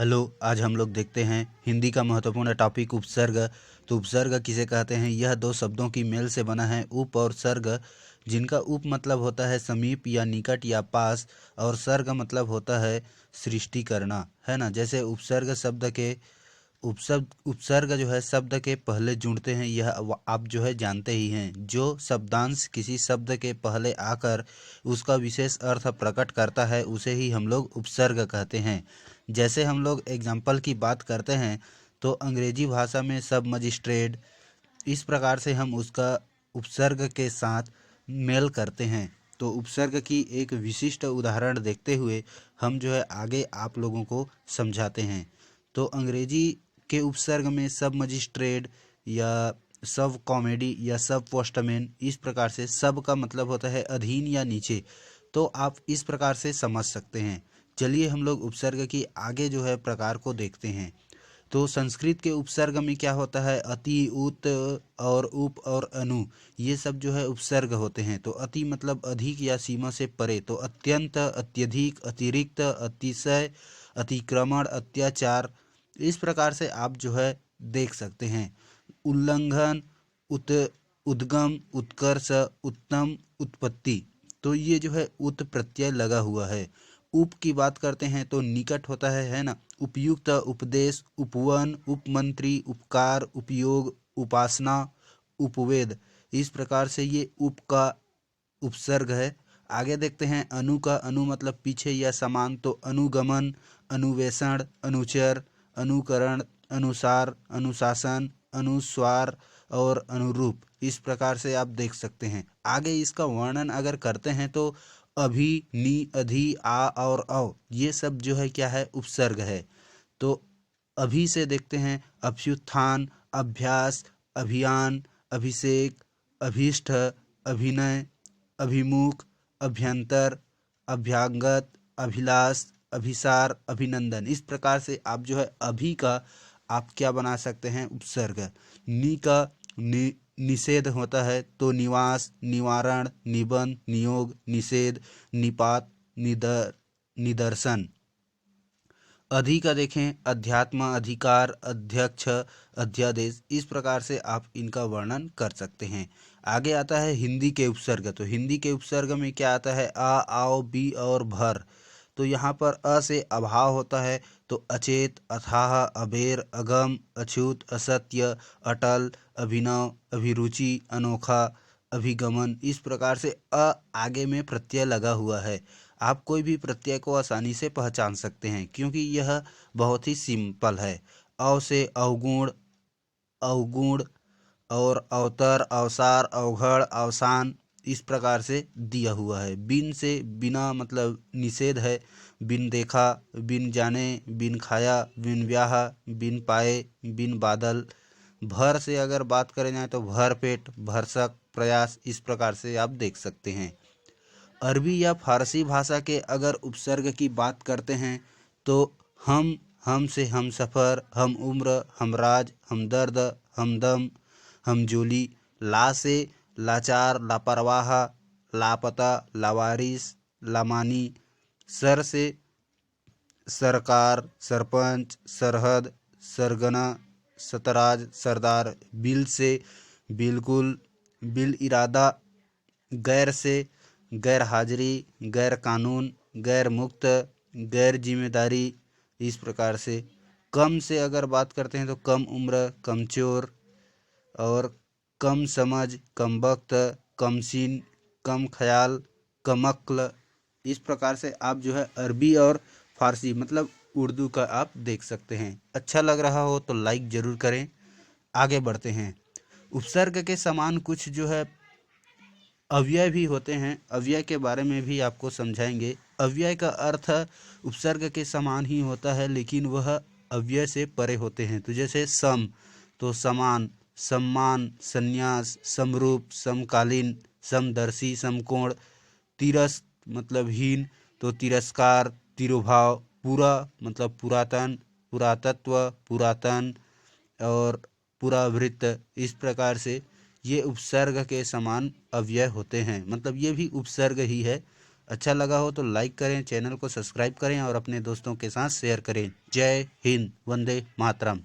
Hello, आज हम लोग देखते हैं हिंदी का महत्वपूर्ण टॉपिक उपसर्ग। तो उपसर्ग किसे कहते हैं? यह दो शब्दों की मेल से बना है, उप और सर्ग, जिनका उप मतलब होता है समीप या निकट या पास, और सर्ग मतलब होता है सृष्टि करना, है ना। जैसे उपसर्ग जो है शब्द के पहले जुड़ते हैं, यह आप जो है जानते ही हैं। जो शब्दांश किसी शब्द के पहले आकर उसका विशेष अर्थ प्रकट करता है उसे ही हम लोग उपसर्ग कहते हैं। जैसे हम लोग एग्जाम्पल की बात करते हैं तो अंग्रेजी भाषा में सब मजिस्ट्रेट, इस प्रकार से हम उसका उपसर्ग के साथ मेल करते हैं। तो उपसर्ग की एक विशिष्ट उदाहरण देखते हुए हम जो है आगे आप लोगों को समझाते हैं। तो अंग्रेजी के उपसर्ग में सब मजिस्ट्रेट या सब कॉमेडी या सब पोस्टमैन, इस प्रकार से सब का मतलब होता है अधीन या नीचे। तो आप इस प्रकार से समझ सकते हैं। चलिए हम लोग उपसर्ग की आगे जो है प्रकार को देखते हैं। तो संस्कृत के उपसर्ग में क्या होता है? अति, उत और उप और अनु, ये सब जो है उपसर्ग होते हैं। तो अति मतलब अधिक या सीमा से परे, तो अत्यंत, अत्यधिक, अतिरिक्त, अतिशय, अतिक्रमण, अत्याचार, इस प्रकार से आप जो है देख सकते हैं। उल्लंघन, उत, उद्गम, उत्कर्ष, उत्तम, उत्पत्ति, तो ये जो है उत प्रत्यय लगा हुआ है। उप की बात करते हैं तो निकट होता है ना। उपयुक्त, उपदेश, उपवन, उपमंत्री, उपकार, उपयोग, उपासना, उपवेद, इस प्रकार से ये उप का उपसर्ग है। आगे देखते हैं अनु का। अनु मतलब पीछे या समान, तो अनुगमन, अनुवेशन, अनुचर, अनुकरण, अनुसार, अनुशासन, अनुस्वार और अनुरूप, इस प्रकार से आप देख सकते हैं। आगे इसका वर्णन अगर करते हैं तो अभी, नी, अधि, आ और औ, ये सब जो है क्या है? उपसर्ग है। तो अभी से देखते हैं अभ्युत्थान, अभ्यास, अभियान, अभिषेक, अभीष्ट, अभिनय, अभिमुख, अभ्यंतर, अभ्यागत, अभिलाष, अभिसार, अभिनंदन, इस प्रकार से आप जो है अभी का आप क्या बना सकते हैं? उपसर्ग। नि का निषेध होता है, तो निवास, निवारण, निबंध, नियोग, निषेध, निपात, निदर्शन। अधि का देखें अध्यात्म, अधिकार, अध्यक्ष, अध्यादेश, इस प्रकार से आप इनका वर्णन कर सकते हैं। आगे आता है हिंदी के उपसर्ग। तो हिंदी के उपसर्ग में क्या आता है? आ, आओ, बी और भर। तो यहाँ पर अ से अभाव होता है, तो अचेत, अथाह, अबेर, अगम, अछूत, असत्य, अटल, अभिनव, अभिरुचि, अनोखा, अभिगमन, इस प्रकार से अ आगे में प्रत्यय लगा हुआ है। आप कोई भी प्रत्यय को आसानी से पहचान सकते हैं क्योंकि यह बहुत ही सिंपल है। अव से अवगुण, अवगुण और अवतर, अवसार, अवघड़, अवसान, इस प्रकार से दिया हुआ है। बिन से बिना मतलब निषेध है। बिन देखा, बिन जाने, बिन खाया, बिन ब्याह, बिन पाए, बिन बादल। भर से अगर बात करें जाए तो भर पेट, भरसक, प्रयास, इस प्रकार से आप देख सकते हैं। अरबी या फारसी भाषा के अगर उपसर्ग की बात करते हैं तो हम से हम सफ़र, हम उम्र, हमराज, हमदर्द, हमदम, हमजोली। ला से लाचार, लापरवाह, लापता, लावारिस, लामानी। सर से सरकार, सरपंच, सरहद, सरगना, सतराज, सरदार। बिल से बिल्कुल, बिल इरादा। गैर से गैर हाजिरी, गैर कानून, गैर मुक्त, गैर जिम्मेदारी, इस प्रकार से। कम से अगर बात करते हैं तो कम उम्र, कमचोर और कम समझ, कम वक्त, कम सीन, कम ख्याल, कम अक्ल, इस प्रकार से आप जो है अरबी और फारसी मतलब उर्दू का आप देख सकते हैं। अच्छा लग रहा हो तो लाइक ज़रूर करें। आगे बढ़ते हैं। उपसर्ग के समान कुछ जो है अव्यय भी होते हैं। अव्यय के बारे में भी आपको समझाएंगे। अव्यय का अर्थ उपसर्ग के समान ही होता है लेकिन वह अव्यय से परे होते हैं। तो जैसे सम, तो समान, सम्मान, संन्यास, समरूप, समकालीन, समदर्शी, समकोण। तिरस मतलब हीन, तो तिरस्कार, तिरोभाव। पूरा मतलब पुरातन, पुरातत्व, पुरातन और पुरावृत्त, इस प्रकार से ये उपसर्ग के समान अव्यय होते हैं। मतलब ये भी उपसर्ग ही है। अच्छा लगा हो तो लाइक करें, चैनल को सब्सक्राइब करें और अपने दोस्तों के साथ शेयर करें। जय हिंद, वंदे मातरम।